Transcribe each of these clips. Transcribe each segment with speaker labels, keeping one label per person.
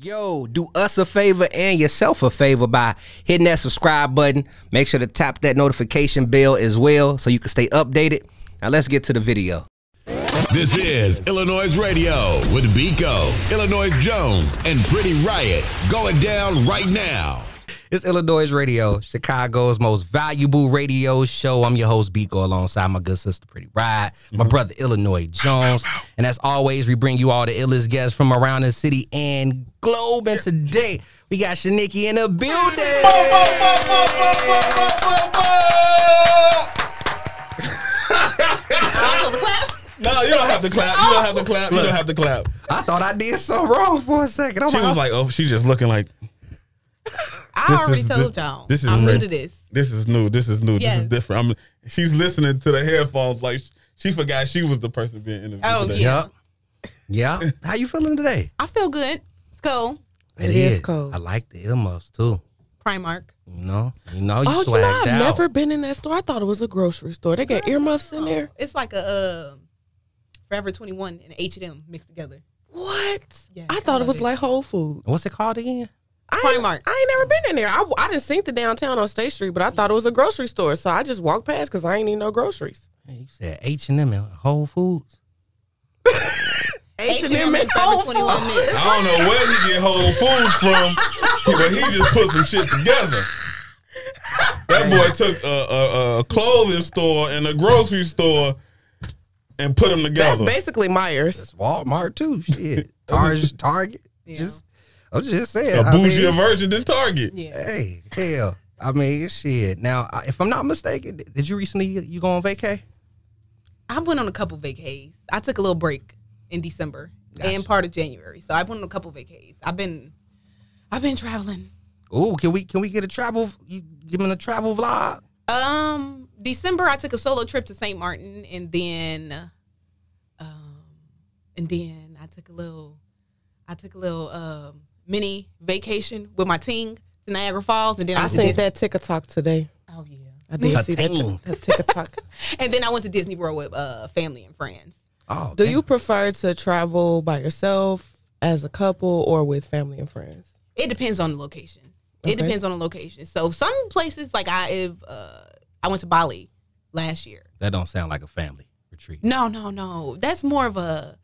Speaker 1: Yo, do us a favor and yourself a favor by hitting that subscribe button. Make sure to tap that notification bell as well so you can stay updated. Now let's get to the video.
Speaker 2: This is iLLANOiZE Radio with Biko, iLLANOiZE Jones, and Pretty Riot going down right now.
Speaker 1: It's iLLANOiZE Radio, Chicago's most valuable radio show. I'm your host, Biko, alongside my good sister, Pretty Riot, my brother, iLLANOiZE Jones. And as always, we bring you all the illest guests from around the city and globe. And today, we got Shanikky in the building.
Speaker 3: No, you don't have to clap. You don't have to clap. You don't have to clap.
Speaker 1: I thought I did something wrong for a second.
Speaker 3: She was like, oh, she just looking like.
Speaker 4: I already told y'all. I'm new to this.
Speaker 3: This is new. This is new.
Speaker 4: Yes.
Speaker 3: This is different. She's listening to the headphones like she forgot she was the person being interviewed.
Speaker 4: Oh,
Speaker 3: today.
Speaker 4: yeah.
Speaker 1: Yeah. How you feeling today?
Speaker 4: I feel good. It's cold.
Speaker 1: It is cold. I like the earmuffs too.
Speaker 4: Primark.
Speaker 1: You know, you
Speaker 5: Oh,
Speaker 1: swagged out.
Speaker 5: I've never been in that store. I thought it was a grocery store. They got earmuffs in there.
Speaker 4: It's like a Forever 21 and H&M mixed together.
Speaker 5: What?
Speaker 4: Yes,
Speaker 5: I thought it was
Speaker 4: love
Speaker 5: like Whole Foods.
Speaker 1: What's it called again?
Speaker 4: Primark.
Speaker 5: I ain't never been in there. I didn't see the downtown on State Street, but I thought it was a grocery store. So I just walked past because I ain't need no groceries.
Speaker 1: Hey, you said H&M and Whole Foods.
Speaker 5: H&M
Speaker 4: and
Speaker 5: and
Speaker 4: Forever
Speaker 5: Whole
Speaker 4: 21
Speaker 5: Foods.
Speaker 4: mixed.
Speaker 3: I don't know where he get Whole Foods from, but he just put some shit together. That boy took a clothing store and a grocery store and put them together.
Speaker 5: That's basically Myers.
Speaker 1: That's Walmart too. Shit. Target.
Speaker 4: Yeah.
Speaker 1: I'm just saying.
Speaker 3: A bougie version than Target.
Speaker 4: Yeah.
Speaker 1: Hey, hell. I mean, shit. Now, if I'm not mistaken, did you recently you go on vacay?
Speaker 4: I went on a couple vacays. I took a little break in December and part of January. So I went on a couple vacays. I've been traveling.
Speaker 1: Ooh, can we get a travel? You giving a travel vlog?
Speaker 4: December I took a solo trip to St. Martin, and then I took a little mini vacation with my team to Niagara Falls, and then
Speaker 5: I seen that TikTok today.
Speaker 4: Oh yeah,
Speaker 5: I did see that TikTok.
Speaker 4: and then I went to Disney World with family and friends.
Speaker 1: Oh,
Speaker 5: Do you prefer to travel by yourself, as a couple, or with family and friends?
Speaker 4: It depends on the location.
Speaker 5: Okay.
Speaker 4: It depends on the location. So some places like I went to Bali last year.
Speaker 1: That don't sound like a family retreat.
Speaker 4: No. That's more of a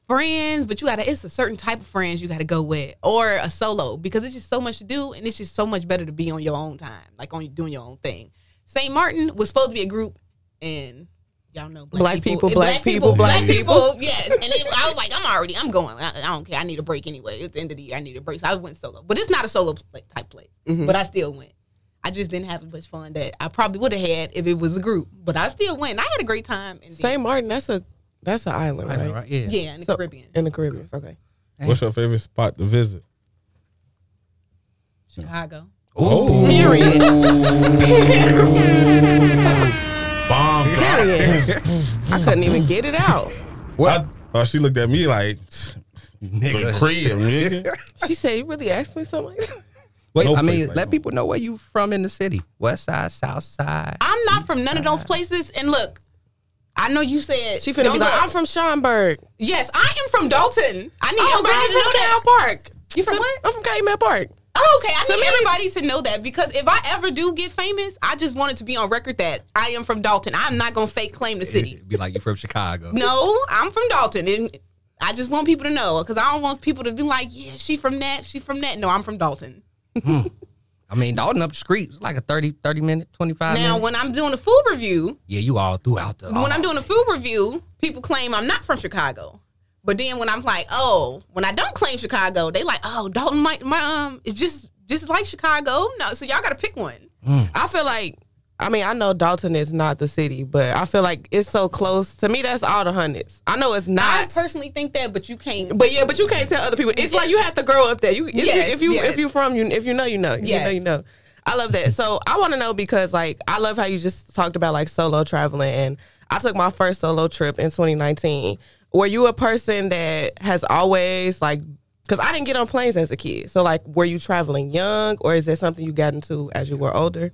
Speaker 4: friends, but it's a certain type of friends you gotta go with, or a solo, because it's just so much to do, and it's just so much better to be on your own time, like on doing your own thing. St. Martin was supposed to be a group, and y'all know black people. Yes, and I was like, I'm going. I don't care. I need a break anyway. At the end of the year, I need a break. So I went solo, but it's not a solo type place. But I still went. I just didn't have as much fun that I probably would have had if it was a group. But I still went. I had a great time.
Speaker 5: St. Martin, that's an island, right?
Speaker 1: Right? Yeah.
Speaker 4: Yeah, in the Caribbean.
Speaker 5: In the Caribbean, okay.
Speaker 3: What's your favorite spot to visit?
Speaker 4: Chicago.
Speaker 1: Ooh.
Speaker 5: Period.
Speaker 3: Bomb.
Speaker 5: Period. I couldn't even get it out.
Speaker 3: Well, she looked at me like,
Speaker 1: Nigga.
Speaker 3: crib, nigga.
Speaker 5: She said, "You really asked me something like that?"
Speaker 1: Wait,
Speaker 3: No
Speaker 1: I mean,
Speaker 3: place like
Speaker 1: let
Speaker 3: home.
Speaker 1: people know where you from in the city. West side, south side.
Speaker 4: I'm not from none of those places. And look, I know you said
Speaker 5: She finna
Speaker 4: don't
Speaker 5: be like,
Speaker 4: look.
Speaker 5: "I'm from Schaumburg."
Speaker 4: Yes, I am from Dolton. I need
Speaker 5: Oh,
Speaker 4: everybody to know that.
Speaker 5: Park.
Speaker 4: You from what?
Speaker 5: I'm from Calumet Park.
Speaker 4: Oh, okay. I
Speaker 5: So
Speaker 4: need
Speaker 5: maybe-
Speaker 4: everybody to know that, because if I ever do get famous, I just want it to be on record that I am from Dolton. I'm not gonna fake claim the city.
Speaker 1: It'd be like you from Chicago.
Speaker 4: No, I'm from Dolton, and I just want people to know, because I don't want people to be like, yeah, she from that. No, I'm from Dalton.
Speaker 1: I mean, Dolton up the street. It's like a 30 minute, 25
Speaker 4: Now,
Speaker 1: minute.
Speaker 4: when I'm doing a food review,
Speaker 1: Yeah, you all throughout the.
Speaker 4: when I'm doing a food review, people claim I'm not from Chicago. But then when I'm like, when I don't claim Chicago, they like, oh, Dalton, my it's just like Chicago. No, so y'all got to pick one.
Speaker 5: I feel like, I know Dolton is not the city, but I feel like it's so close. To me, that's all the hundreds. I know it's
Speaker 4: I
Speaker 5: not.
Speaker 4: personally think that, but you can't.
Speaker 5: But you can't tell other people. It's like you have to grow up there.
Speaker 4: Yes,
Speaker 5: if you from, if you know, you know.
Speaker 4: Yes.
Speaker 5: You know. I love that. So I want to know, because like I love how you just talked about like solo traveling, and I took my first solo trip in 2019. Were you a person that has always like, because I didn't get on planes as a kid. So like, were you traveling young, or is that something you got into as you were older?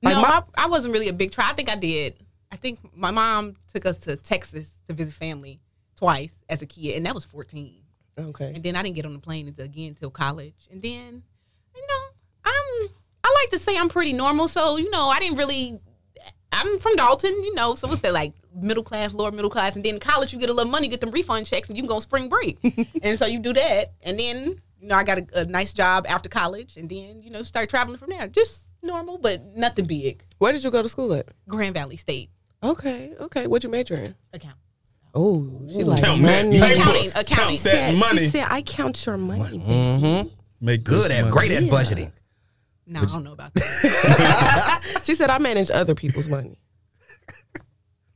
Speaker 5: Like
Speaker 4: No, I wasn't really a big try. I think I did. I think my mom took us to Texas to visit family twice as a kid, and that was 14.
Speaker 5: Okay.
Speaker 4: And then I didn't get on the plane until college. And then, I like to say I'm pretty normal. So, I'm from Dolton, so what's that, like middle class, lower middle class. And then in college, you get a little money, get them refund checks, and you can go on spring break. And so you do that. And then, I got a nice job after college. And then, start traveling from there. Just normal, but nothing big.
Speaker 5: Where did you go to school at?
Speaker 4: Grand Valley State.
Speaker 5: Okay. What'd you major in?
Speaker 4: Account.
Speaker 5: Oh, she like
Speaker 3: Count
Speaker 5: money.
Speaker 3: that paper.
Speaker 4: Accounting.
Speaker 3: Count that money.
Speaker 5: She said, I count your money.
Speaker 1: Mm-hmm.
Speaker 3: Make
Speaker 1: Good
Speaker 3: this
Speaker 1: at,
Speaker 3: money.
Speaker 1: great at budgeting.
Speaker 4: No, I don't know about that.
Speaker 5: She said, I manage other people's money.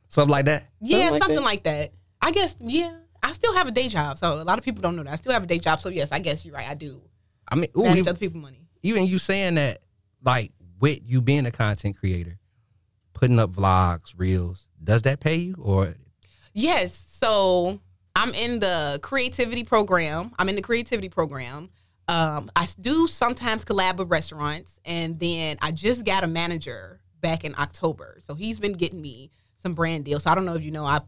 Speaker 1: Something like that.
Speaker 4: Yeah,
Speaker 5: like
Speaker 4: something
Speaker 5: that.
Speaker 4: like that. I guess, yeah. I still have a day job. So a lot of people don't know that. I still have a day job. So yes, I guess you're right. I do
Speaker 1: I mean,
Speaker 4: manage other people's money.
Speaker 1: even you saying that, like with you being a content creator, putting up vlogs, reels, does that pay you or?
Speaker 4: Yes. So I'm in the creativity program. I do sometimes collab with restaurants, and then I just got a manager back in October. So he's been getting me some brand deals. So I don't know if you know, I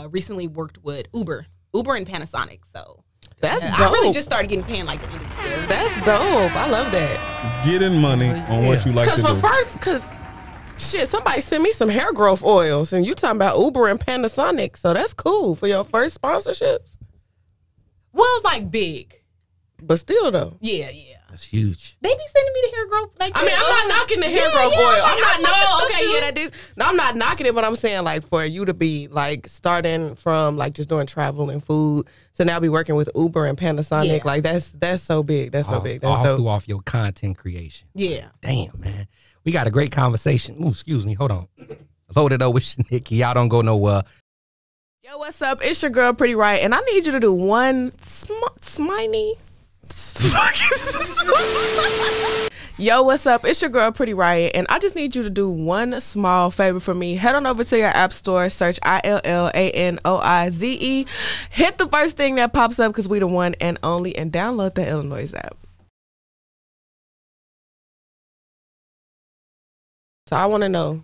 Speaker 4: recently worked with Uber and Panasonic. So
Speaker 5: That's dope.
Speaker 4: I really just started getting paid like the end of the year.
Speaker 5: That's dope. I love that.
Speaker 3: Getting money on what you like to do.
Speaker 5: Because shit, somebody sent me some hair growth oils, and you talking about Uber and Panasonic, so that's cool for your first sponsorships.
Speaker 4: Well, it's like big.
Speaker 5: But still, though,
Speaker 4: Yeah.
Speaker 1: That's huge.
Speaker 4: They be sending me the hair growth. Like,
Speaker 5: I mean, I'm not knocking the hair growth oil. I'm not knocking it, but I'm saying like for you to be like starting from like just doing travel and food to now be working with Uber and Panasonic,
Speaker 4: Yeah.
Speaker 5: like that's so big. That's so big. That's
Speaker 1: all
Speaker 5: dope.
Speaker 1: through off your content creation.
Speaker 4: Yeah.
Speaker 1: Damn, man. We got a great conversation. Ooh, excuse me. Hold on. Loaded up with Shanikky. Y'all don't go nowhere.
Speaker 5: Yo, what's up? It's your girl, Pretty Riot, and I need you to do one sminy. Yo, what's up? It's your girl, Pretty Riot, and I just need you to do one small favor for me. Head on over to your app store, search iLLANOiZE. Hit the first thing that pops up because we the one and only, and download the iLLANOiZE app. So I want to know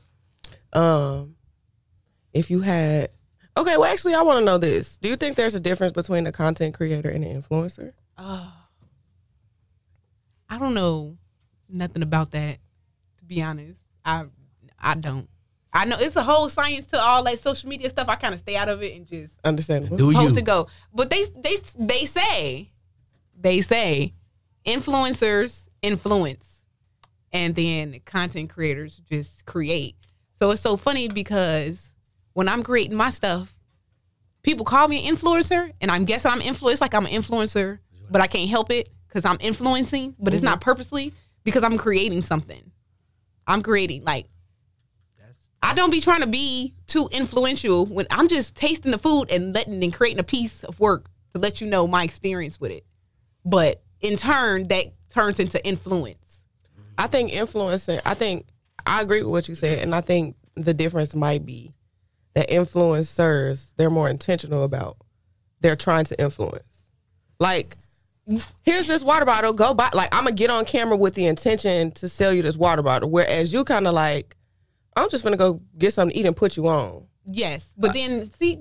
Speaker 5: if you had... Okay, well, actually, I want to know this. Do you think there's a difference between a content creator and an influencer?
Speaker 4: I don't know nothing about that, to be honest. I don't. I know it's a whole science to all that social media stuff. I kind of stay out of it and just
Speaker 5: Understandable.
Speaker 1: Do
Speaker 4: post
Speaker 1: you?
Speaker 4: and go. But they say influencers influence, and then content creators just create. So it's so funny because when I'm creating my stuff, people call me an influencer, and I'm guessing I'm influenced like I'm an influencer, but I can't help it because I'm influencing, but it's not purposely because I'm creating something. I'm creating, like, I don't be trying to be too influential when I'm just tasting the food and creating a piece of work to let you know my experience with it. But in turn, that turns into influence.
Speaker 5: I think influencer, I agree with what you said, and I think the difference might be that influencers, they're more intentional about, they're trying to influence. Like, here's this water bottle, go buy, like, I'm gonna get on camera with the intention to sell you this water bottle, whereas you kind of like, I'm just gonna go get something to eat and put you on.
Speaker 4: Then see,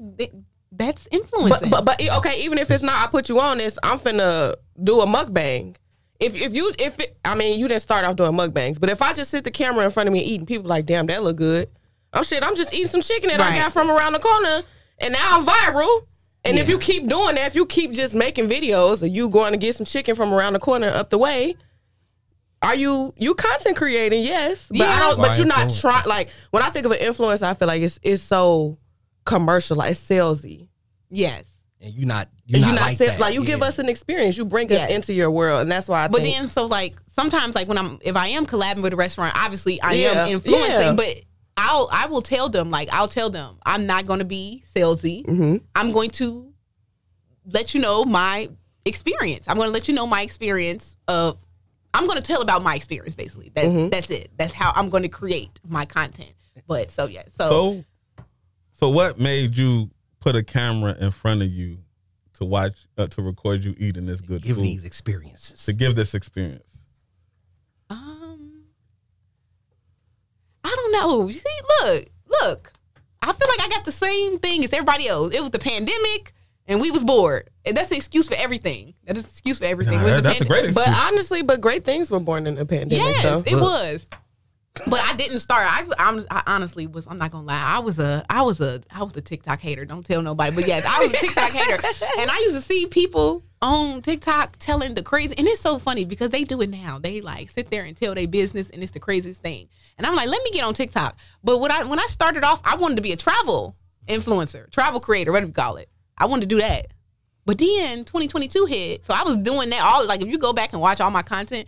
Speaker 4: that's influencing.
Speaker 5: But okay, even if it's not, I put you on this, I'm finna do a mukbang. You didn't start off doing mukbangs, but if I just sit the camera in front of me eating, people like, damn, that look good. I'm just eating some chicken that I got from around the corner, and now I'm viral. And if you keep doing that, if you keep just making videos of you going to get some chicken from around the corner up the way, are you content creating? Yes, but but you're not trying. Like, when I think of an influencer, I feel like it's so commercial, like it's salesy.
Speaker 4: Yes.
Speaker 1: And you're not
Speaker 5: like that. Like, you give us an experience, you bring us into your world, and that's why I think.
Speaker 4: But then, so like sometimes, like if I am collabing with a restaurant, obviously I am influencing, but I will tell them, I'm not going to be salesy. Mm-hmm. I'm going to let you know my experience. I'm going to let you know my experience of. I'm going to tell about my experience, basically. That's it. That's how I'm going to create my content. But so
Speaker 3: what made you put a camera in front of you to watch, to record you eating this good food?
Speaker 1: Give these experiences.
Speaker 3: To give this experience.
Speaker 4: I don't know. You see, look. I feel like I got the same thing as everybody else. It was the pandemic, And we was bored. And that's an excuse for everything. That is an excuse for everything.
Speaker 3: That's a great excuse.
Speaker 5: But honestly, great things were born in the pandemic.
Speaker 4: Yes,
Speaker 5: though.
Speaker 4: it was. But I didn't start. I honestly was. I'm not gonna lie. I was a TikTok hater. Don't tell nobody. But yes, I was a TikTok hater, and I used to see people on TikTok telling the crazy. And it's so funny because they do it now. They like sit there and tell their business, and it's the craziest thing. And I'm like, let me get on TikTok. But when I started off, I wanted to be a travel influencer, travel creator, whatever you call it. I wanted to do that. But then 2022 hit, so I was doing that all. Like if you go back and watch all my content.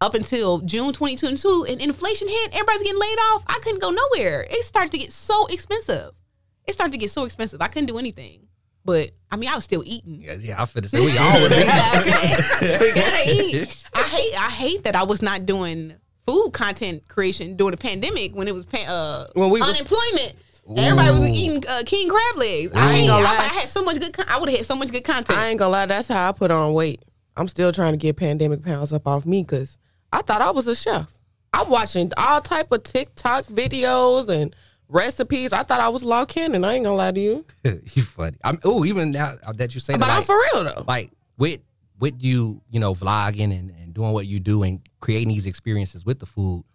Speaker 4: Up until June 2022, and inflation hit, everybody's getting laid off. I couldn't go nowhere. It started to get so expensive. I couldn't do anything. But I mean, I was still eating.
Speaker 1: Yeah, I feel the same. We always eat.
Speaker 4: We gotta eat. I hate that I was not doing food content creation during the pandemic when it was unemployment. Everybody was eating king crab legs. I ain't gonna lie. I had so much good. I would have had so much good content.
Speaker 5: I ain't gonna lie. That's how I put on weight. I'm still trying to get pandemic pounds up off me because I thought I was a chef. I'm watching all type of TikTok videos and recipes. I thought I was Law Cannon. I ain't gonna lie to you.
Speaker 1: You funny. Even now that you say that,
Speaker 5: but I'm for real though.
Speaker 1: Like with you vlogging and doing what you do and creating these experiences with the food,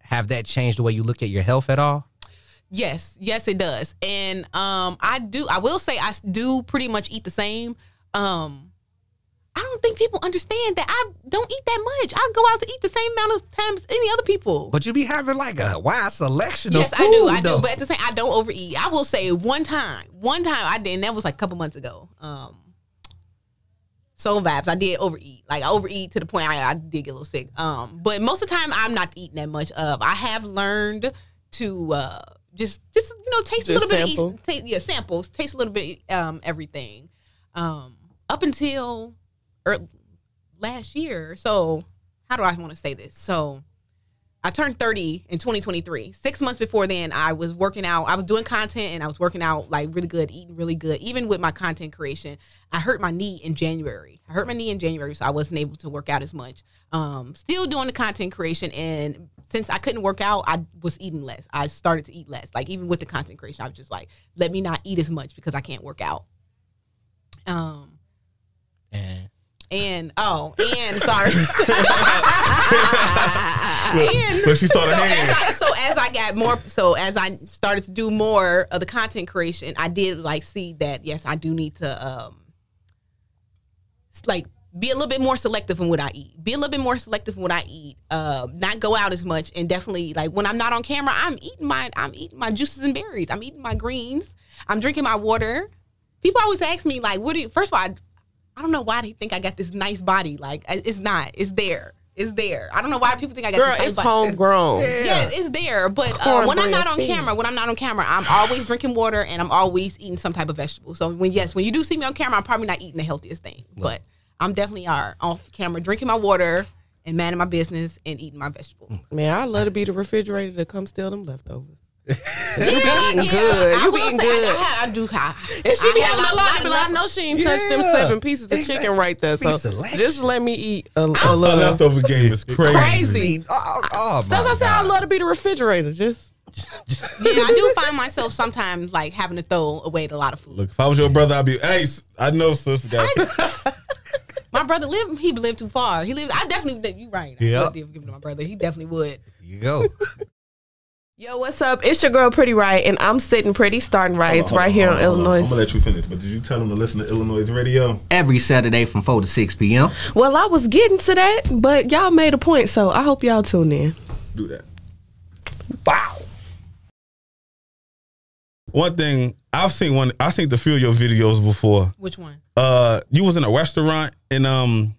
Speaker 1: have that changed the way you look at your health at all?
Speaker 4: Yes, it does. And I will say I do pretty much eat the same. I don't think people understand that I don't eat that much. I go out to eat the same amount of times as any other people.
Speaker 1: But you be having like a wide selection of food.
Speaker 4: Yes, I do. But at the same, I don't overeat. I will say one time I did, and that was like a couple months ago. Soul Vibes, I did overeat. Like I overeat to the point I did get a little sick. But most of the time I'm not eating that much of. I have learned to just taste a little bit of each. Samples. Taste a little bit everything. Up until last year. So how do I want to say this? So I turned 30 in 2023. 6 months before then, I was working out. I was doing content and I was working out like really good, eating really good. Even with my content creation, I hurt my knee in January. So I wasn't able to work out as much. Still doing the content creation, and since I couldn't work out, I was eating less. I started to eat less. Like even with the content creation, I was just like, let me not eat as much because I can't work out. And sorry.
Speaker 3: But she started
Speaker 4: as I started to do more of the content creation, I did like see that yes, I do need to like be a little bit more selective in what I eat. Not go out as much, and definitely like when I'm not on camera, I'm eating my juices and berries. I'm eating my greens. I'm drinking my water. People always ask me like, first of all, I don't know why they think I got this nice body. Like, it's not. It's there. I don't know why people think I got this nice body.
Speaker 5: Homegrown.
Speaker 4: Yeah. Yes, it's there. But when I'm not on camera, I'm always drinking water and I'm always eating some type of vegetable. So when you do see me on camera, I'm probably not eating the healthiest thing. No. But I'm definitely off camera, drinking my water and minding my business and eating my vegetables.
Speaker 5: Man, I love to be the refrigerator to come steal them leftovers. You be eating good. You be eating good.
Speaker 4: I do.
Speaker 5: And she be having a lot. I know she ain't touched them 7 pieces of chicken right there. So just let me eat a little.
Speaker 3: A leftover game is crazy.
Speaker 5: That's why I said I love to be the refrigerator. Just.
Speaker 4: Yeah, I do find myself sometimes like having to throw away a lot of food.
Speaker 3: Look, if I was your brother, I'd be, hey, I know, sister, guys.
Speaker 4: My brother lived too far. I definitely, you right. I would give him to my brother. He definitely would.
Speaker 1: You go.
Speaker 5: Yo, what's up? It's your girl, Pretty Riot, and I'm sitting pretty, starting riots right here on iLLANOiZE.
Speaker 3: I'm going to let you finish, but did you tell them to listen to iLLANOiZE Radio?
Speaker 6: Every Saturday from 4 to 6 p.m.
Speaker 5: Well, I was getting to that, but y'all made a point, so I hope y'all tune in.
Speaker 3: Do that.
Speaker 1: Wow.
Speaker 3: One thing, I've seen a few of your videos before.
Speaker 4: Which one?
Speaker 3: You was in a restaurant in, the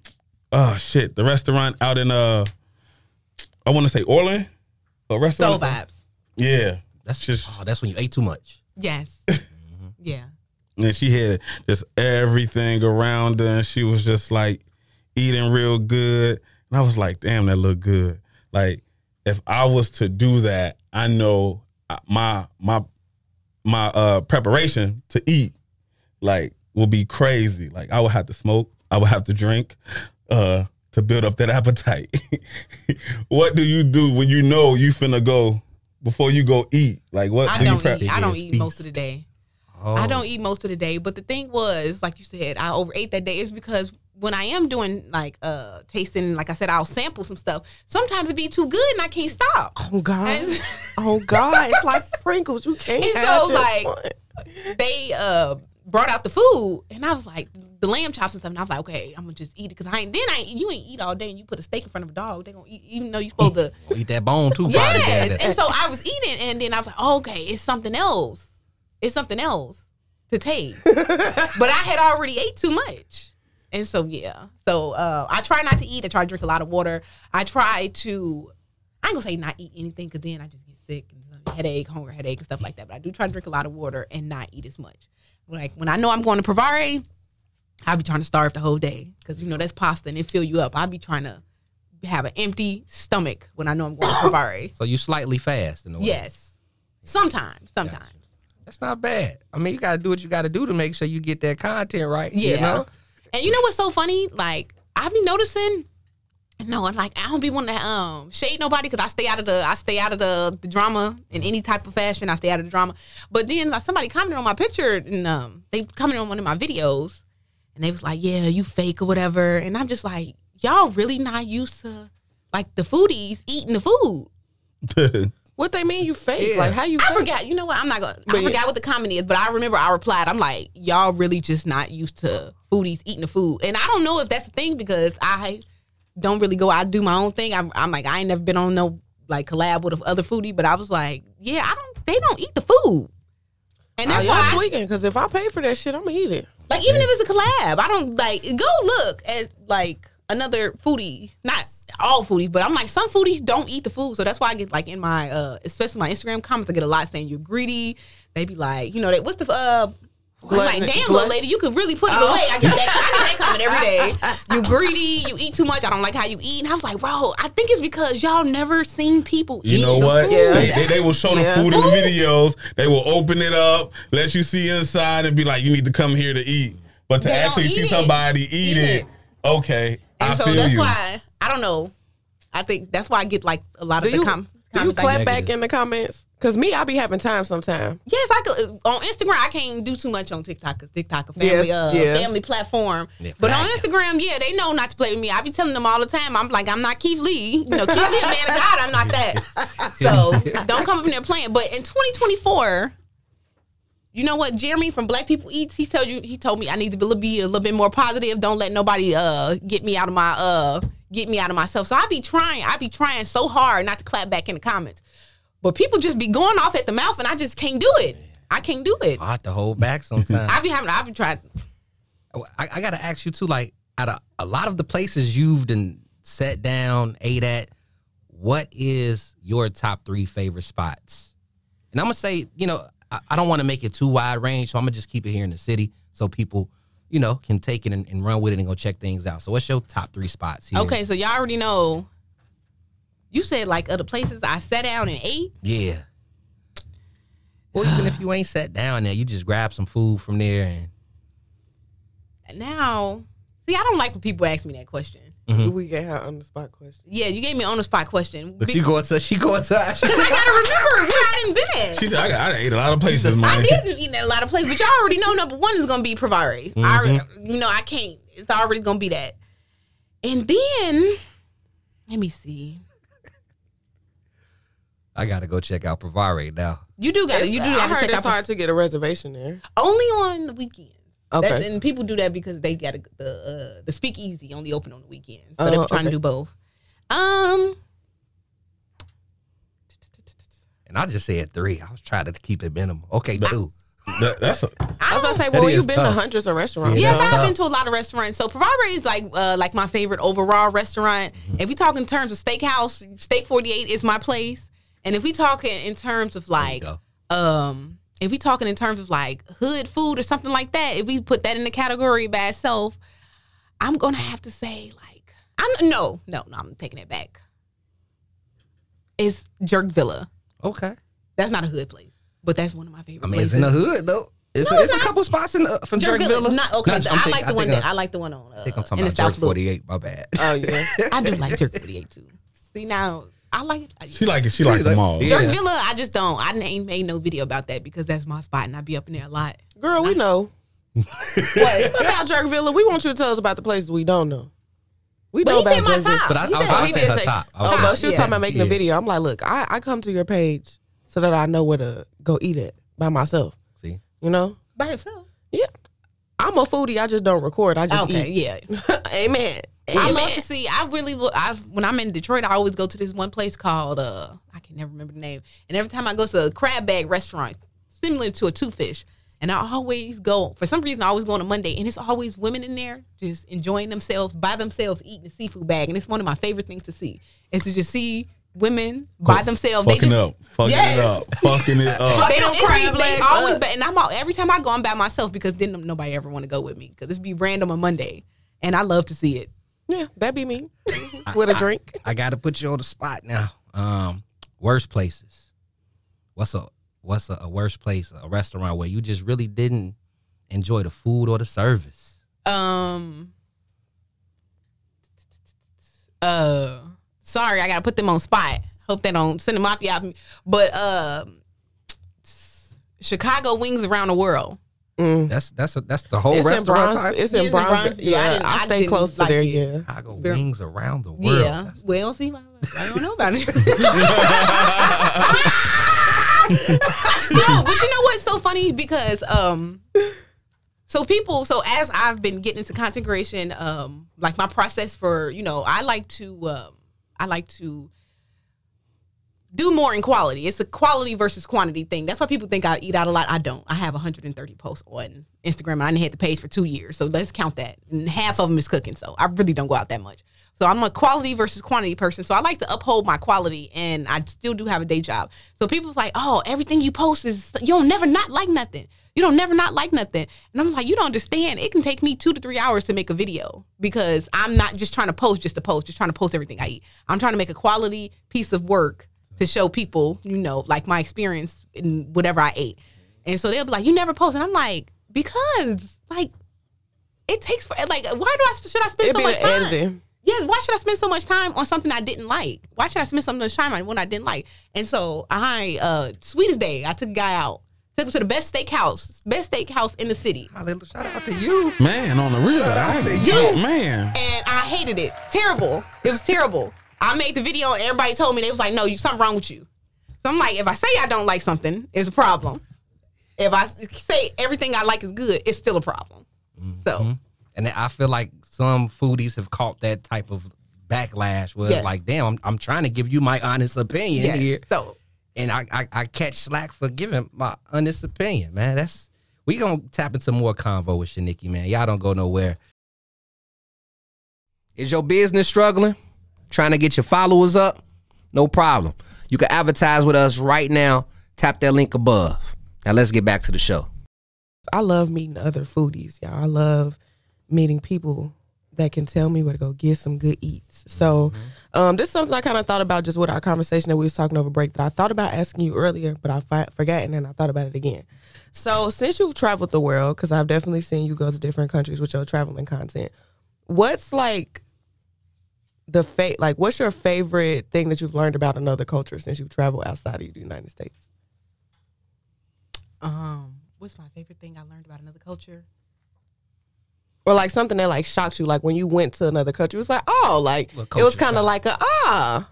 Speaker 3: restaurant out in, I want to say Orland? A restaurant?
Speaker 4: Soul Vibes.
Speaker 3: Yeah.
Speaker 1: That's when you ate too much.
Speaker 4: Yes. Yeah.
Speaker 3: And she had just everything around her, and she was just like eating real good. And I was like, damn, that looked good. Like, if I was to do that, I know my preparation to eat, like, will be crazy. Like, I would have to smoke, I would have to drink, to build up that appetite. What do you do when you know you finna go before you go eat? Like what?
Speaker 4: I don't eat most of the day. I don't eat most of the day. But the thing was, like you said, I overate that day. Is because when I am doing like tasting, like I said, I'll sample some stuff. Sometimes it be too good and I can't stop.
Speaker 5: Oh God. Oh God. It's like Pringles. You can't
Speaker 4: And
Speaker 5: have
Speaker 4: so
Speaker 5: just
Speaker 4: like
Speaker 5: one.
Speaker 4: they brought out the food and I was like the lamb chops and stuff, and I was like, okay, I'm gonna just eat it because you ain't eat all day, and you put a steak in front of a dog, they gonna eat, even though you supposed to
Speaker 1: eat that bone too.
Speaker 4: Yes. And so I was eating, and then I was like, oh, okay, it's something else. It's something else to taste. But I had already ate too much. And so, yeah. So I try not to eat. I try to drink a lot of water. I try to, I ain't gonna say not eat anything because then I just get sick and headache, hunger headache and stuff like that. But I do try to drink a lot of water and not eat as much. Like when I know I'm going to Provare, I'll be trying to starve the whole day because, you know, that's pasta and it fill you up. I'll be trying to have an empty stomach when I know I'm going to Provare.
Speaker 1: So you slightly fast in a way.
Speaker 4: Yes. Sometimes.
Speaker 1: Gotcha. That's not bad. I mean, you got to do what you got to do to make sure you get that content right.
Speaker 4: Yeah.
Speaker 1: You know?
Speaker 4: And you know what's so funny? Like, I be noticing, no, like I don't be wanting to shade nobody because I stay out of the drama in any type of fashion. I stay out of the drama. But then like, somebody commented on my picture and they commented on one of my videos and they was like, yeah, you fake or whatever. And I'm just like, y'all really not used to like the foodies eating the food.
Speaker 5: What they mean you fake?
Speaker 1: Yeah.
Speaker 5: Like how you
Speaker 4: I
Speaker 5: fake?
Speaker 4: forgot. You know what? I forgot what the comment is, but I remember I replied. I'm like, y'all really just not used to foodies eating the food. And I don't know if that's the thing because I don't really go out and do my own thing. I'm like, I ain't never been on no like collab with other foodie, but I was like, yeah, they don't eat the food. And that's why
Speaker 5: y'all tweaking because if I pay for that shit, I'm gonna eat it.
Speaker 4: Like even if it's a collab, I don't like go look at like another foodie, not all foodies, but I'm like some foodies don't eat the food, so that's why I get like in my especially my Instagram comments, I get a lot saying you're greedy. They be like, you know, what's the like damn little lady, you could really put it away. I get that comment every day. You greedy, you eat too much. I don't like how you eat. And I was like, bro, I think it's because y'all never seen people eat.
Speaker 3: You know
Speaker 4: the
Speaker 3: what?
Speaker 4: food.
Speaker 3: Yeah. They will show the food in the videos. They will open it up, let you see inside, and be like, you need to come here to eat. But to
Speaker 4: They don't
Speaker 3: actually see
Speaker 4: eat it.
Speaker 3: somebody eat it, okay,
Speaker 4: And
Speaker 3: I
Speaker 4: so
Speaker 3: feel
Speaker 4: that's
Speaker 3: you.
Speaker 4: why I don't know. I think that's why I get like a lot of
Speaker 5: Do
Speaker 4: the
Speaker 5: you
Speaker 4: comments.
Speaker 5: clap
Speaker 1: like
Speaker 5: back
Speaker 1: negative.
Speaker 5: in the comments? Because me, I be having time sometime.
Speaker 4: Yes, I could. On Instagram, I can't do too much on TikTok because TikTok a family family platform.
Speaker 1: Yeah,
Speaker 4: but on
Speaker 1: fact.
Speaker 4: Instagram, yeah, they know not to play with me. I be telling them all the time. I'm like, I'm not Keith Lee. You know, Keith Lee, a man of God. I'm not that. So don't come up in there playing. But in 2024, you know what? Jeremy from Black People Eats, he told me I need to be a little bit more positive. Don't let nobody get me out of myself. So I be trying so hard not to clap back in the comments. But people just be going off at the mouth, and I just can't do it. I can't do it.
Speaker 1: I have to hold back sometimes.
Speaker 4: I be trying.
Speaker 1: I got to ask you, too, like, out of a lot of the places you've done sat down, ate at, what is your top 3 favorite spots? And I'm going to say, you know, I don't want to make it too wide range, so I'm going to just keep it here in the city so people, you know, can take it and run with it and go check things out. So what's your top 3 spots here?
Speaker 4: Okay, so y'all already know. You said like other places I sat down and ate.
Speaker 1: Yeah. Or even if you ain't sat down there, you just grab some food from there. And
Speaker 4: Now, see, I don't like when people ask me that question.
Speaker 5: We get her on the spot question.
Speaker 4: Yeah, you gave me an on the spot question.
Speaker 1: But she going to
Speaker 4: I gotta remember where I didn't been at.
Speaker 3: She said, I ate a lot of places, man.
Speaker 4: I didn't eat at a lot of places, but y'all already know number 1 is gonna be Provare. I already, you know, I can't. It's already gonna be that. And then, let me see.
Speaker 1: I got to go check out Provare now.
Speaker 4: You do got to. You do
Speaker 5: I
Speaker 4: have to
Speaker 5: heard
Speaker 4: check
Speaker 5: it's
Speaker 4: out
Speaker 5: hard to get a reservation there.
Speaker 4: only on the weekends.
Speaker 5: Okay.
Speaker 4: And people do that because they got the speakeasy only open on the weekends, so they're trying to do both.
Speaker 1: And I just said 3. I was trying to keep it minimum. Okay, 2.
Speaker 3: That's a,
Speaker 5: I was gonna say,
Speaker 1: That
Speaker 5: well,
Speaker 1: is
Speaker 5: you've been to
Speaker 1: tough.
Speaker 5: hundreds of restaurants.
Speaker 4: yes,
Speaker 1: Yeah.
Speaker 4: I've been to a lot of restaurants. So Provare is like my favorite overall restaurant. If we talk in terms of steakhouse, Steak 48 is my place. And if we talking in terms of like, if we talking in terms of like hood food or something like that, if we put that in the category by itself, I'm gonna have to say like, I'm taking it back. It's Jerk Villa.
Speaker 1: Okay.
Speaker 4: That's not a hood place, but that's one of my favorite.
Speaker 1: I mean,
Speaker 4: places.
Speaker 1: it's in the hood, though. It's
Speaker 4: No, it's
Speaker 1: a
Speaker 4: not.
Speaker 1: couple spots in from
Speaker 4: Jerk
Speaker 1: Jerk
Speaker 4: Villa.
Speaker 1: Villa.
Speaker 4: Not okay. I like the one that I like the one on.
Speaker 1: I think I'm talking
Speaker 4: in the
Speaker 1: about Jerk
Speaker 4: South Loop.
Speaker 1: 48. My bad.
Speaker 5: Oh yeah.
Speaker 4: I do like Jerk 48 too. See now, I like it.
Speaker 3: She like it. She like them all.
Speaker 1: Yeah.
Speaker 4: Jerk Villa, I just don't. I ain't made no video about that because that's my spot and I be up in there a lot.
Speaker 5: Girl, we know. What about Jerk Villa? We want you to tell us about the places we don't know. We
Speaker 4: But
Speaker 5: know
Speaker 4: he
Speaker 5: about
Speaker 4: said my
Speaker 5: Jerk Villa.
Speaker 4: top.
Speaker 1: But I was saying her top.
Speaker 5: Oh, but she was
Speaker 4: Yeah.
Speaker 5: talking about making a
Speaker 1: Yeah.
Speaker 5: video. I'm like, look, I come to your page so that I know where to go eat it by myself.
Speaker 1: See,
Speaker 5: You know?
Speaker 4: By himself.
Speaker 5: Yeah. I'm a foodie. I just don't record. I just
Speaker 4: Okay,
Speaker 5: eat.
Speaker 4: yeah.
Speaker 5: Amen.
Speaker 4: I
Speaker 5: Amen.
Speaker 4: love to see. I really look. When I'm in Detroit, I always go to this one place called I can never remember the name. And every time I go to a crab bag restaurant, similar to a Two Fish, and I always go. For some reason, I always go on a Monday, and it's always women in there just enjoying themselves by themselves, eating a seafood bag, and it's one of my favorite things to see. Is to just see women by themselves.
Speaker 3: Fucking
Speaker 4: they just,
Speaker 3: up. Fucking
Speaker 4: Yes.
Speaker 3: it up. Fucking it up.
Speaker 5: They don't crab
Speaker 4: They
Speaker 5: legs
Speaker 4: always,
Speaker 5: up.
Speaker 4: and every time I go, I'm by myself because then nobody ever want to go with me because it's be random on Monday, and I love to see it.
Speaker 5: Yeah, that'd be me. With a drink.
Speaker 1: I got to put you on the spot now. Worst places. What's a worst place, a restaurant where you just really didn't enjoy the food or the service?
Speaker 4: Sorry, I gotta put them on spot. Hope they don't send them off you. But Chicago Wings Around the World.
Speaker 1: That's the whole
Speaker 5: It's in
Speaker 1: restaurant
Speaker 5: Bronx.
Speaker 1: type?
Speaker 5: It's in
Speaker 4: It's in
Speaker 5: Bronx.
Speaker 4: Bronx.
Speaker 5: Yeah, I stay
Speaker 4: didn't
Speaker 5: close to
Speaker 4: like
Speaker 5: there.
Speaker 4: it.
Speaker 5: Yeah.
Speaker 1: Chicago Wings around the world.
Speaker 4: Yeah.
Speaker 1: That's-
Speaker 4: Well, see, I don't know about it. No, but you know what's so funny? Because so as I've been getting into content creation, like my process for, I like to do more in quality. It's a quality versus quantity thing. That's why people think I eat out a lot. I don't. I have 130 posts on Instagram, and I didn't hit the page for 2 years. So let's count that. And half of them is cooking. So I really don't go out that much. So I'm a quality versus quantity person. So I like to uphold my quality, and I still do have a day job. So people's like, oh, everything you post is, you don't never not like nothing. You don't never not like nothing. And I'm like, you don't understand. It can take me 2 to 3 hours to make a video because I'm not just trying to post just to post, just trying to post everything I eat. I'm trying to make a quality piece of work to show people, like my experience in whatever I ate. And so they'll be like, you never post. And I'm like, because, like, it takes, should I spend so much time?
Speaker 5: Editing.
Speaker 4: Yes, why should I spend so much time on something I didn't like? Why should I spend so much time on what I didn't like? And so sweetest day, I took a guy out. Took him to the best steakhouse in the city.
Speaker 1: Hallelujah. Shout out to you.
Speaker 3: Man, on the real. Man.
Speaker 4: And I hated it. Terrible. It was terrible. I made the video and everybody told me, they was like, no, something wrong with you. So I'm like, if I say I don't like something, it's a problem. If I say everything I like is good, it's still a problem. So.
Speaker 1: And I feel like some foodies have caught that type of backlash where it's like, damn, I'm trying to give you my honest opinion here.
Speaker 4: So.
Speaker 1: And I catch slack for giving my honest opinion, man. We gonna tap into more convo with Shanikky, man. Y'all don't go nowhere. Is your business struggling? Trying to get your followers up? No problem. You can advertise with us right now. Tap that link above. Now let's get back to the show.
Speaker 5: I love meeting other foodies, y'all. I love meeting people that can tell me where to go get some good eats. So this is something I kind of thought about just with our conversation that we was talking over break that I thought about asking you earlier, but I forgot and then I thought about it again. So since you've traveled the world, because I've definitely seen you go to different countries with your traveling content, what's like what's your favorite thing that you've learned about another culture since you've traveled outside of the United States?
Speaker 4: What's my favorite thing I learned about another culture?
Speaker 5: Or like something that like shocked you, like when you went to another country, it was like, oh, like it was kind of like
Speaker 4: that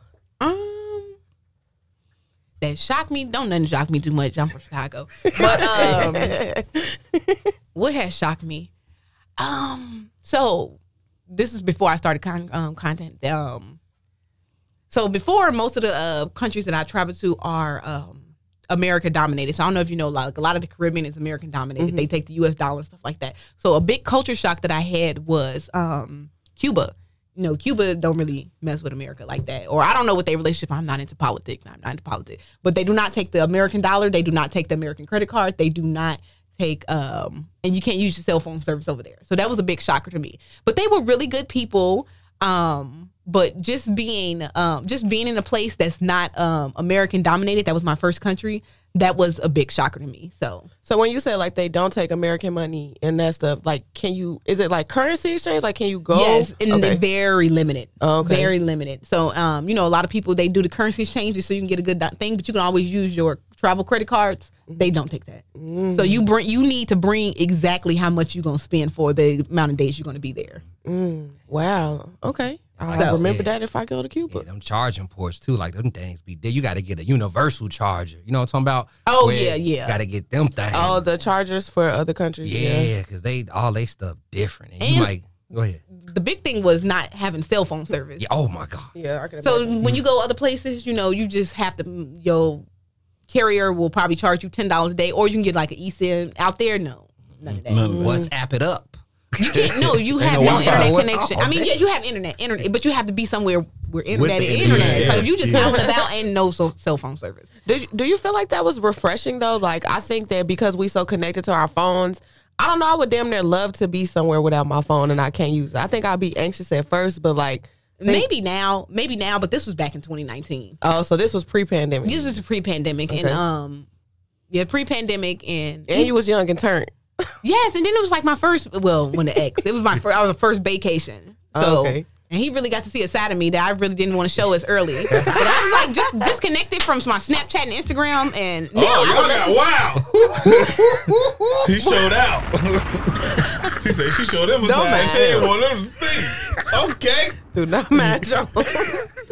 Speaker 4: shocked me. Don't nothing shock me too much. I'm from Chicago, but what has shocked me? So this is before I started content. So before, most of the countries that I traveled to are America dominated. So I don't know if you know, like a lot of the Caribbean is American dominated. They take the US dollar and stuff like that. So a big culture shock that I had was Cuba. Cuba don't really mess with America like that. Or I don't know what their relationship. I'm not into politics. But they do not take the American dollar. They do not take the American credit card. They do not take and you can't use your cell phone service over there. So that was a big shocker to me. But they were really good people. But just being in a place that's not American dominated, that was my first country, that was a big shocker to me. So
Speaker 5: when you say like they don't take American money and that stuff, like is it like currency exchange? Like can you go?
Speaker 4: Yes, and they're very limited.
Speaker 5: Okay.
Speaker 4: Very limited. So a lot of people, they do the currency exchanges so you can get a good thing, but you can always use your travel credit cards. They don't take that. So you need to bring exactly how much you're gonna spend for the amount of days you're gonna be there.
Speaker 5: Wow. Okay. I'll remember that if I go to Cuba.
Speaker 1: Yeah, them charging ports too, like them things be there. You got to get a universal charger. You know what I'm talking about?
Speaker 4: Oh,
Speaker 1: Where
Speaker 4: yeah.
Speaker 1: You got to get them things.
Speaker 5: Oh, the chargers for other countries.
Speaker 1: Yeah, because all they stuff different. And you might go ahead.
Speaker 4: The big thing was not having cell phone service.
Speaker 1: Yeah. Oh my God.
Speaker 5: Yeah, I can
Speaker 4: So
Speaker 5: imagine.
Speaker 4: when you go other places, you just have to, your carrier will probably charge you $10 a day, or you can get like an eSIM out there. No, none of that.
Speaker 1: WhatsApp it up.
Speaker 4: You can't. No, you have
Speaker 3: no
Speaker 4: no
Speaker 3: Wi-Fi.
Speaker 4: internet connection. I mean,
Speaker 1: Okay.
Speaker 4: yeah, you have internet, but you have to be somewhere where internet
Speaker 1: the
Speaker 4: is
Speaker 1: internet.
Speaker 4: internet.
Speaker 3: Yeah.
Speaker 4: So if you just out and about and no cell phone service.
Speaker 5: Do you feel like that was refreshing though? Like I think that because we so connected to our phones, I don't know, I would damn near love to be somewhere without my phone and I can't use it. I think I'd be anxious at first, but like
Speaker 4: Maybe now, but this was back in 2019.
Speaker 5: oh, so this was pre-pandemic.
Speaker 4: This was pre-pandemic,
Speaker 5: Okay.
Speaker 4: and pre-pandemic, and
Speaker 5: And you was young and turned.
Speaker 4: yes, and then it was like my first. Well, when the ex, it was my first vacation. So,
Speaker 5: Oh, okay.
Speaker 4: and he really got to see a side of me that I really didn't want to show as early. But I was like just disconnected from my Snapchat and Instagram, and now
Speaker 3: Wow. He showed out. She said she showed him a
Speaker 5: Don't
Speaker 3: side.
Speaker 5: mind
Speaker 3: She didn't
Speaker 5: him.
Speaker 3: want him to see. Okay.
Speaker 5: Do not mind Jones.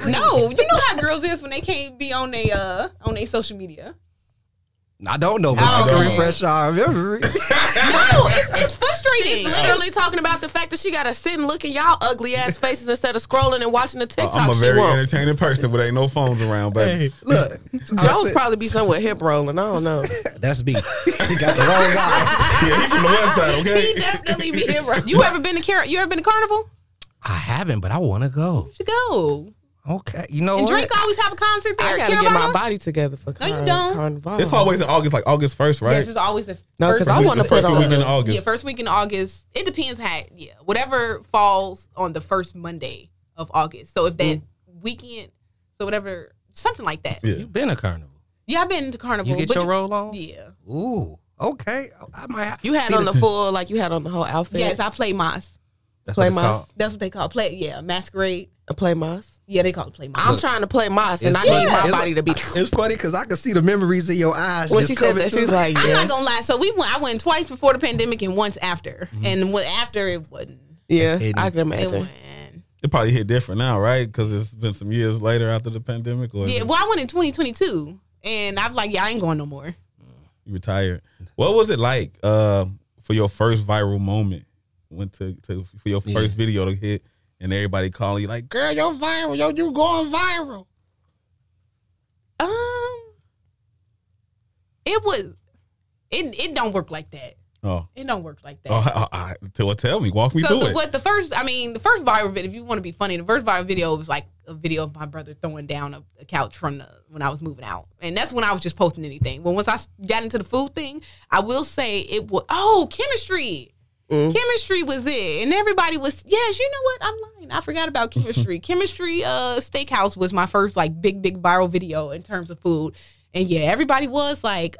Speaker 4: no, you know how girls is when they can't be on their social media.
Speaker 1: I don't know, but
Speaker 4: Oh,
Speaker 1: you can
Speaker 4: okay.
Speaker 1: refresh our memory.
Speaker 4: No, it's frustrating.
Speaker 5: She's literally talking about the fact that she got to sit and look in y'all ugly ass faces instead of scrolling and watching the TikTok
Speaker 3: I'm a
Speaker 5: she
Speaker 3: very
Speaker 5: want.
Speaker 3: entertaining person, but ain't no phones around, baby.
Speaker 1: Look,
Speaker 5: Jones probably be somewhere hip rolling. I don't know.
Speaker 1: that's me. You got the wrong guy.
Speaker 3: Yeah, he from the west side,
Speaker 5: He
Speaker 3: okay?
Speaker 5: definitely be hip rolling.
Speaker 4: You ever been to Carnival?
Speaker 1: I haven't, but I want to go.
Speaker 4: You should go.
Speaker 1: Okay, you know
Speaker 4: And
Speaker 1: what?
Speaker 4: Drake always have a concert there.
Speaker 5: I gotta get my body together for
Speaker 4: No, you don't.
Speaker 5: Carnival.
Speaker 3: It's always in August, like August 1st, right?
Speaker 4: Yes, it's always the
Speaker 5: No,
Speaker 4: first
Speaker 5: because I want to
Speaker 3: The
Speaker 5: put
Speaker 3: first week in
Speaker 5: on.
Speaker 3: August.
Speaker 4: Yeah, first week in August. It depends whatever falls on the first Monday of August. So if that weekend, so whatever, something like that.
Speaker 3: Yeah.
Speaker 1: You been a carnival?
Speaker 4: Yeah, I've been to Carnival.
Speaker 1: You get
Speaker 4: but
Speaker 1: your roll on?
Speaker 4: Yeah.
Speaker 1: Ooh, okay. I might. Have
Speaker 5: You had
Speaker 1: see
Speaker 5: on the full, like you had on the whole outfit.
Speaker 4: Yes, I play Moss.
Speaker 1: That's
Speaker 5: play
Speaker 1: what it's
Speaker 5: Moss.
Speaker 1: called.
Speaker 4: That's what they call masquerade.
Speaker 5: Play Moss.
Speaker 4: Yeah, they call it play Moss.
Speaker 5: I'm trying to play Moss, and I
Speaker 1: It's
Speaker 5: need
Speaker 1: funny.
Speaker 5: my body to be.
Speaker 1: It's funny because I can see the memories in your eyes.
Speaker 5: When
Speaker 1: just
Speaker 5: she said
Speaker 1: coming
Speaker 5: that,
Speaker 1: through.
Speaker 5: she's like,
Speaker 4: I'm
Speaker 5: yeah,
Speaker 4: not gonna lie. So I went twice before the pandemic and once after. And when after it wasn't.
Speaker 5: yeah.
Speaker 1: It's
Speaker 5: I can
Speaker 4: It
Speaker 5: imagine.
Speaker 4: went.
Speaker 3: It probably hit different now, right? Because it's been some years later after the pandemic, or
Speaker 4: Yeah, well, I went in 2022, and I was like, yeah, I ain't going no more.
Speaker 3: you retired. What was it like for your first viral moment? For your first video to hit, and everybody calling you like, "Girl, you're viral. Yo, you going viral."
Speaker 4: It don't work like that.
Speaker 3: Oh,
Speaker 4: It don't work like that.
Speaker 3: tell me, walk me
Speaker 4: So
Speaker 3: through it.
Speaker 4: the first viral video, if you want to be funny, the first viral video was like a video of my brother throwing down a couch from when I was moving out. And that's when I was just posting anything. But once I got into the food thing, I will say it was, chemistry. Chemistry was it. And everybody was, yes, you know what? I'm lying. I forgot about chemistry. Chemistry Steakhouse was my first like big viral video in terms of food. And yeah, everybody was like,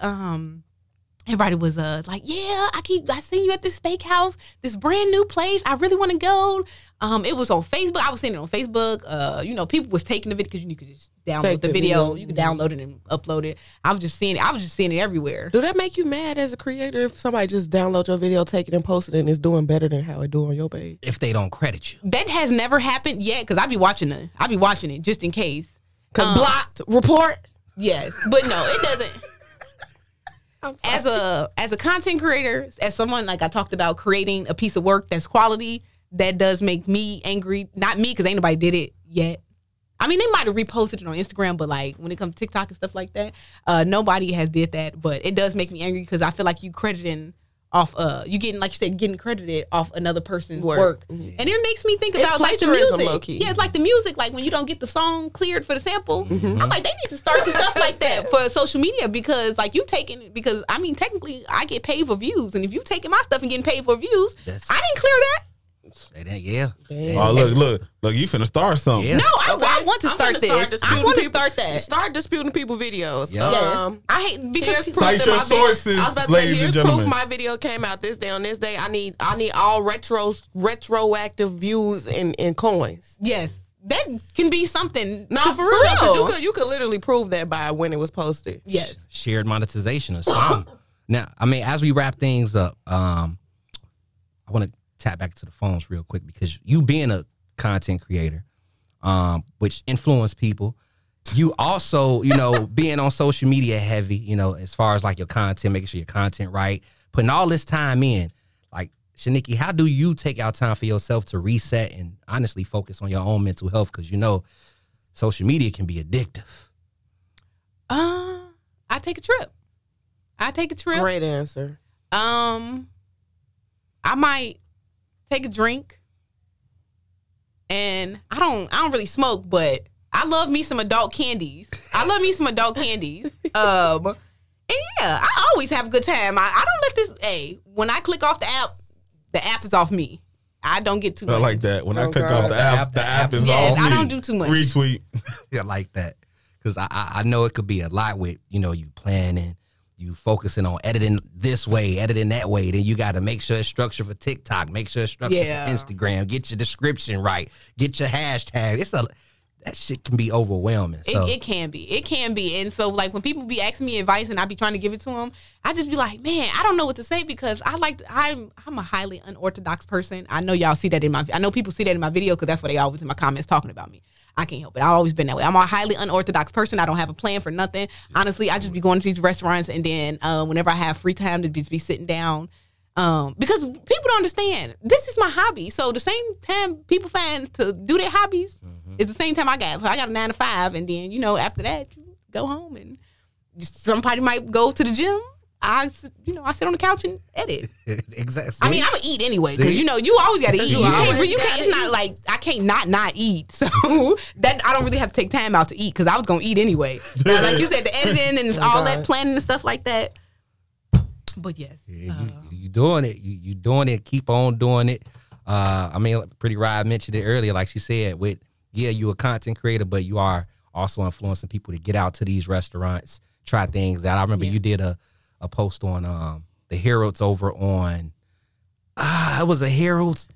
Speaker 4: like, yeah, I seen you at this steakhouse, this brand new place. I really want to go. It was on Facebook. I was seeing it on Facebook. People was taking the video because you could just download
Speaker 5: Take
Speaker 4: the
Speaker 5: the
Speaker 4: video.
Speaker 5: video.
Speaker 4: You could download it and upload it. I was just seeing it everywhere.
Speaker 5: Do that make you mad as a creator if somebody just download your video, take it, and post it, and it's doing better than how it do on your page?
Speaker 1: If they don't credit you,
Speaker 4: That has never happened yet because I be watching it just in case.
Speaker 5: Because blocked, report.
Speaker 4: Yes, but no, it doesn't. As a content creator, as someone like I talked about creating a piece of work that's quality, that does make me angry. Not me, because ain't nobody did it yet. I mean, they might have reposted it on Instagram, but like when it comes to TikTok and stuff like that, nobody has did that. But it does make me angry because I feel like you crediting off you getting, like you said, getting credited off another person's work. And it makes me think
Speaker 5: It's
Speaker 4: about like the
Speaker 5: plagiarism,
Speaker 4: music.
Speaker 5: low-key.
Speaker 4: Yeah, it's like the music, like when you don't get the song cleared for the sample. I'm like, they need to start some stuff like that for social media because like you taking it, because I mean technically I get paid for views, and if you taking my stuff and getting paid for views,
Speaker 1: That's-
Speaker 4: I didn't clear that.
Speaker 1: Yeah.
Speaker 3: Oh, look! You finna start something.
Speaker 1: Yeah.
Speaker 4: No, I want to start this. I want to start that.
Speaker 5: Start disputing people videos.
Speaker 1: Yeah.
Speaker 4: I hate because
Speaker 5: Here's
Speaker 3: Cite
Speaker 5: proof
Speaker 3: your
Speaker 5: that my
Speaker 3: sources,
Speaker 5: I was about to
Speaker 3: ladies
Speaker 5: say, here's
Speaker 3: and gentlemen.
Speaker 5: proof my video came out this day on this day. I need all retroactive views in coins.
Speaker 4: yes, that can be something.
Speaker 5: No, for real. Because you could literally prove that by when it was posted.
Speaker 4: Yes.
Speaker 1: Shared monetization or something. Now, I mean, as we wrap things up, I want to tap back to the phones real quick because you being a content creator, which influence people, you also, being on social media heavy, as far as like your content, making sure your content right, putting all this time in. Like, Shanikky, how do you take out time for yourself to reset and honestly focus on your own mental health? Because social media can be addictive.
Speaker 4: I take a trip.
Speaker 5: Great answer.
Speaker 4: I might take a drink, and I don't really smoke, but I love me some adult candies. And yeah, I always have a good time. I don't let this. When I click off the app is off me. I don't get too much.
Speaker 3: I like that. When I click off the app is
Speaker 4: Yes,
Speaker 3: off me.
Speaker 4: I don't do too much.
Speaker 3: Retweet.
Speaker 1: Yeah, like that. Because I know it could be a lot with, you planning, you focusing on editing this way, editing that way. Then you got to make sure it's structured for TikTok, make sure it's structured for Instagram, get your description right, get your hashtag. That shit can be overwhelming. So.
Speaker 4: It can be. And so, like, when people be asking me advice and I be trying to give it to them, I just be like, man, I don't know what to say because I'm a highly unorthodox person. I know y'all see that I know people see that in my video because that's what they always in my comments talking about me. I can't help it. I've always been that way. I'm a highly unorthodox person. I don't have a plan for nothing. Honestly, I just be going to these restaurants and then whenever I have free time to be sitting down. Because people don't understand. This is my hobby. So the same time people find to do their hobbies is the same time I got. So I got a 9 to 5, and then after that you go home and somebody might go to the gym. I sit on the couch and edit.
Speaker 1: Exactly.
Speaker 4: I mean, I'm gonna eat anyway because you always gotta eat. It's not like I can't not eat. So that I don't really have to take time out to eat because I was gonna eat anyway. Now, like you said, the editing and all that planning and stuff like that. But yes,
Speaker 1: you doing it. You doing it. Keep on doing it. I mean, Pretty Ride mentioned it earlier. Like she said, you're a content creator, but you are also influencing people to get out to these restaurants, try things out. I remember you did a post on the Herald's over on. It was a Herald's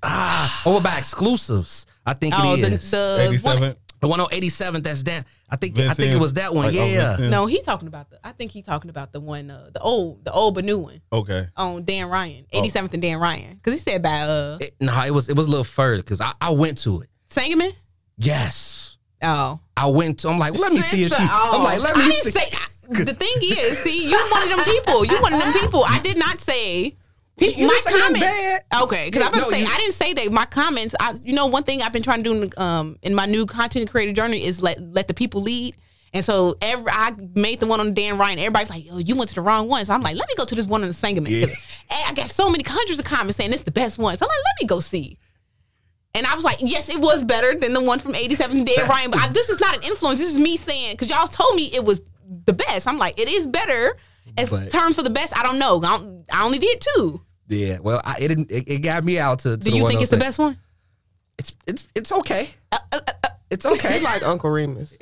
Speaker 1: over by Exclusives. I think it is.
Speaker 4: The
Speaker 3: 87.
Speaker 1: The one on 87th that's down. I think it was that one. Yeah.
Speaker 4: No, he talking about I think he talking about the one, the old but new one.
Speaker 3: Okay.
Speaker 4: On Dan Ryan, 87th and Dan Ryan, because he said by
Speaker 1: it was a little further because I went to it.
Speaker 4: Sangamon.
Speaker 1: Yes.
Speaker 4: Oh.
Speaker 1: I went to. I'm like, let me see if she. I'm like, let me
Speaker 4: I
Speaker 1: see.
Speaker 4: didn't say. The thing is, see, you one of them people. I did not say.
Speaker 1: You didn't say nothing bad.
Speaker 4: Okay, because I'm about to say I didn't say that. My comments, one thing I've been trying to do in my new content creator journey is let the people lead. And so I made the one on Dan Ryan. Everybody's like, "Oh, you went to the wrong one." So I'm like, "Let me go to this one on the Sangamon." Yeah. I got so many hundreds of comments saying it's the best one. So I'm like, "Let me go see." And I was like, "Yes, it was better than the one from 87 Dan Ryan." But this is not an influence. This is me saying because y'all told me it was the best. I'm like, it is better. As terms for the best, I don't know. I only did 2.
Speaker 1: Yeah, well, it got me out to.
Speaker 4: Do you think it's the best one?
Speaker 1: It's okay. It's okay.
Speaker 5: I like Uncle Remus.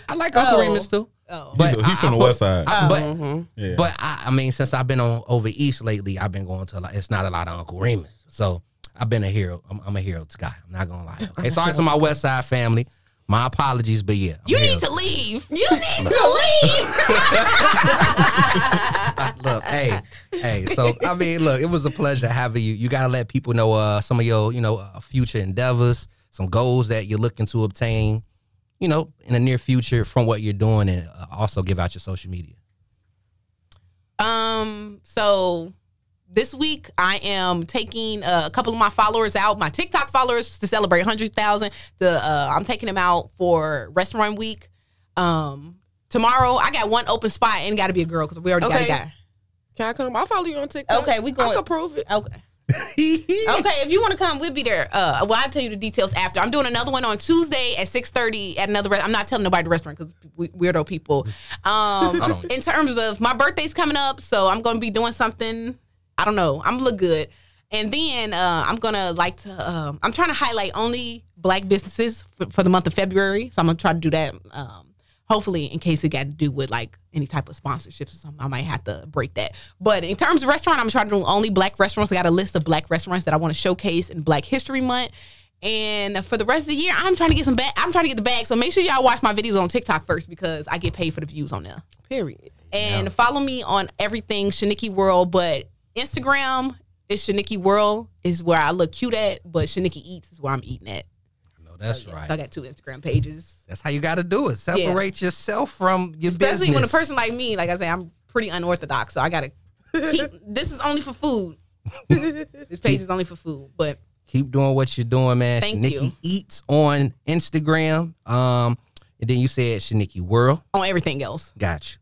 Speaker 1: I like Uncle Remus too.
Speaker 3: Oh. But he's from the West Side.
Speaker 1: But I mean, since I've been on over East lately, I've been going to it's not a lot of Uncle Remus. So I've been a hero. I'm a hero guy. I'm not gonna lie. Okay, sorry to my West Side family. My apologies, but yeah.
Speaker 4: You need to leave. You need to leave.
Speaker 1: Look, hey. So I mean, look, it was a pleasure having you. You gotta let people know some of your, future endeavors, some goals that you're looking to obtain, in the near future from what you're doing, and also give out your social media.
Speaker 4: So this week, I am taking a couple of my followers out, my TikTok followers, to celebrate 100,000. I'm taking them out for Restaurant Week. Tomorrow, I got one open spot, and got to be a girl because we already got a guy.
Speaker 5: Can I come? I'll follow you on TikTok.
Speaker 4: Okay, we going.
Speaker 5: I can prove it.
Speaker 4: Okay. Okay, if you want to come, we'll be there. I'll tell you the details after. I'm doing another one on Tuesday at 6:30 at another. I'm not telling nobody the restaurant because weirdo people. In terms of my birthday's coming up, so I'm going to be doing something. I don't know. I'm gonna look good. And then I'm gonna I'm trying to highlight only Black businesses for the month of February. So I'm gonna try to do that. Hopefully, in case it got to do with like any type of sponsorships or something, I might have to break that. But in terms of restaurant, I'm trying to do only Black restaurants. I got a list of Black restaurants that I want to showcase in Black History Month. And for the rest of the year, I'm trying to get the bag. So make sure y'all watch my videos on TikTok first because I get paid for the views on there.
Speaker 5: Period.
Speaker 4: And follow me on everything Shanikky World, but Instagram is Shanikky World is where I look cute at, but Shanikky Eats is where I'm eating at.
Speaker 1: That's right.
Speaker 4: So I got 2 Instagram pages.
Speaker 1: That's how you got to do it. Separate yourself from your
Speaker 4: Especially
Speaker 1: business.
Speaker 4: when a person like me, like I say, I'm pretty unorthodox, so I got to keep. This is only for food. This page is only for food, but
Speaker 1: keep doing what you're doing, man.
Speaker 4: Thank you.
Speaker 1: Shanikky Eats on Instagram. And then you said Shanikky World
Speaker 4: on everything else.
Speaker 1: Got you.